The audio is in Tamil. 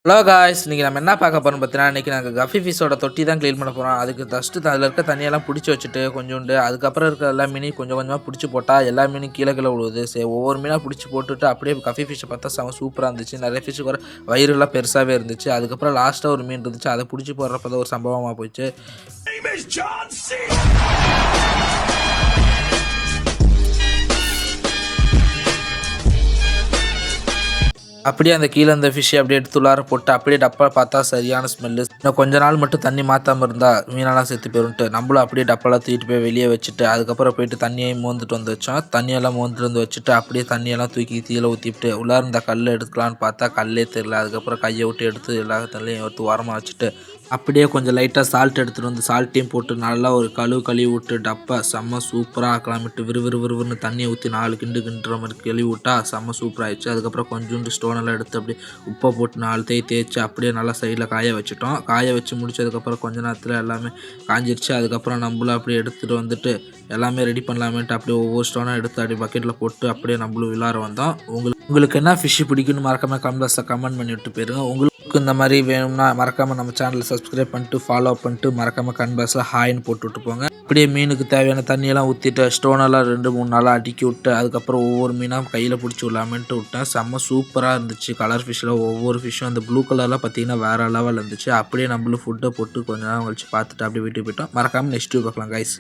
ஹலோ காய்ஸ், இன்னைக்கு நம்ம என்ன பார்க்க போறோம்னு பார்த்தீங்கன்னா, இன்னைக்கு நாங்கள் கஃபி ஃபிஷ்ஷோட தொட்டி தான் க்ளீன் பண்ண போகிறோம். அதுக்கு ஃபஸ்ட்டு அதில் இருக்க தண்ணியெல்லாம் பிடிச்சி வச்சுட்டு கொஞ்சோண்டு அதுக்கப்புறம் இருக்க எல்லா மீனையும் கொஞ்சம் கொஞ்சமாக பிடிச்சி போட்டால் எல்லா மீனும் கீழே கீழே விழுவுது. சரி, ஒவ்வொரு மீனாக பிடிச்சி போட்டுட்டு அப்படியே கஃபி ஃபிஷ்ஷை பார்த்தா செம சூப்பராக இருந்துச்சு. நிறைய ஃபிஷ்ஷுக்கு வர வயிறுலாம் பெருசாகவே இருந்துச்சு. அதுக்கப்புறம் லாஸ்ட்டாக ஒரு மீன் இருந்துச்சு, அதை பிடிச்சி போடுறப்ப தான் ஒரு சம்பவமாக போச்சு. அப்படியே அந்த கீழே அந்த ஃபிஷ்ஷை அப்படியே எடுத்து உள்ளார போட்டு அப்படியே டப்பா பார்த்தா சரியான ஸ்மெல்லு. இன்னும் கொஞ்ச நாள் மட்டும் தண்ணி மாற்றாமல் இருந்தால் மீனெல்லாம் செத்து போயிடும்ட்டு நம்மளும் அப்படியே டப்பாலாம் தூக்கிட்டு போய் வெளியே வச்சுட்டு அதுக்கப்புறம் போயிட்டு தண்ணியை மோந்துட்டு வந்து வச்சோம். தண்ணியெல்லாம் மோந்துட்டு வந்து வச்சுட்டு அப்படியே தண்ணியெல்லாம் தூக்கி கீழே ஊற்றிட்டு உள்ளார இந்த கல்லை எடுக்கலான்னு பார்த்தா கல்லே தெரில. அதுக்கப்புறம் கையை விட்டு எடுத்து எல்லா தண்ணியும் எடுத்து ஓரமாக வச்சுட்டு அப்படியே கொஞ்சம் லைட்டாக சால்ட் எடுத்துகிட்டு வந்து சால்ட்டையும் போட்டு நல்லா ஒரு கழுவி விட்டு டப்பா செம்ம சூப்பராக ஆக்கலாமிட்டு விறுவிறுன்னு தண்ணியை ஊற்றி 4 கிண்டு கிண்டுற மாதிரி கழுவி விட்டா செம்ம சூப்பராகிடுச்சு. அதுக்கப்புறம் கொஞ்சோண்டு ஸ்டோனெல்லாம் எடுத்து அப்படியே உப்பை போட்டு 4 தேய்ச்சி அப்படியே நல்லா சைடில் காய வச்சுட்டோம். காய வச்சு முடிச்சதுக்கப்புறம் கொஞ்ச நேரத்தில் எல்லாமே காஞ்சிருச்சு. அதுக்கப்புறம் நம்மளும் அப்படியே எடுத்துகிட்டு வந்துட்டு எல்லாமே ரெடி பண்ணலாமேன்ட்டு அப்படியே ஒவ்வொரு ஸ்டோனாக எடுத்து அப்படியே பக்கெட்டில் போட்டு அப்படியே நம்மளும் விளாட வந்தோம். உங்களுக்கு என்ன ஃபிஷ்ஷு பிடிக்குன்னு மறக்காமல் கமெண்ட் பண்ணி விட்டு போயிருங்க. உங்களுக்கு இந்த மாதிரி வேணும்னா மறக்காமல் நம்ம சேனலை சப்ஸ்கிரைப் பண்ணிட்டு ஃபாலோ பண்ணிட்டு மறக்காமல் கமெண்ட்ஸில் ஹாய்ன்னு போட்டு விட்டு போங்க. அப்படியே மீனுக்கு தேவையான தண்ணியெல்லாம் ஊற்றிட்டு ஸ்டோனெல்லாம் 2-3 நாளாக அடுக்கி விட்டு அதுக்கப்புறம் ஒவ்வொரு மீனாக கையில் பிடிச்சி விடலாமேன்ட்டு விட்டேன். செம்ம சூப்பராக இருந்துச்சு. கலர் ஃபிஷ்ஷில் ஒவ்வொரு ஃபிஷ்ஷும் அந்த ப்ளூ கலர்லாம் பார்த்தீங்கன்னா வேறு லெவல் இருந்துச்சு. அப்படியே நம்மளும் ஃபுட்டை போட்டு கொஞ்ச நேரம் கழிச்சு பார்த்துட்டு அப்படியே வீட்டுக்கு போயிட்டோம். மறக்காமல் நெக்ஸ்ட் வீடியோ பார்க்கலாம் கைஸ்.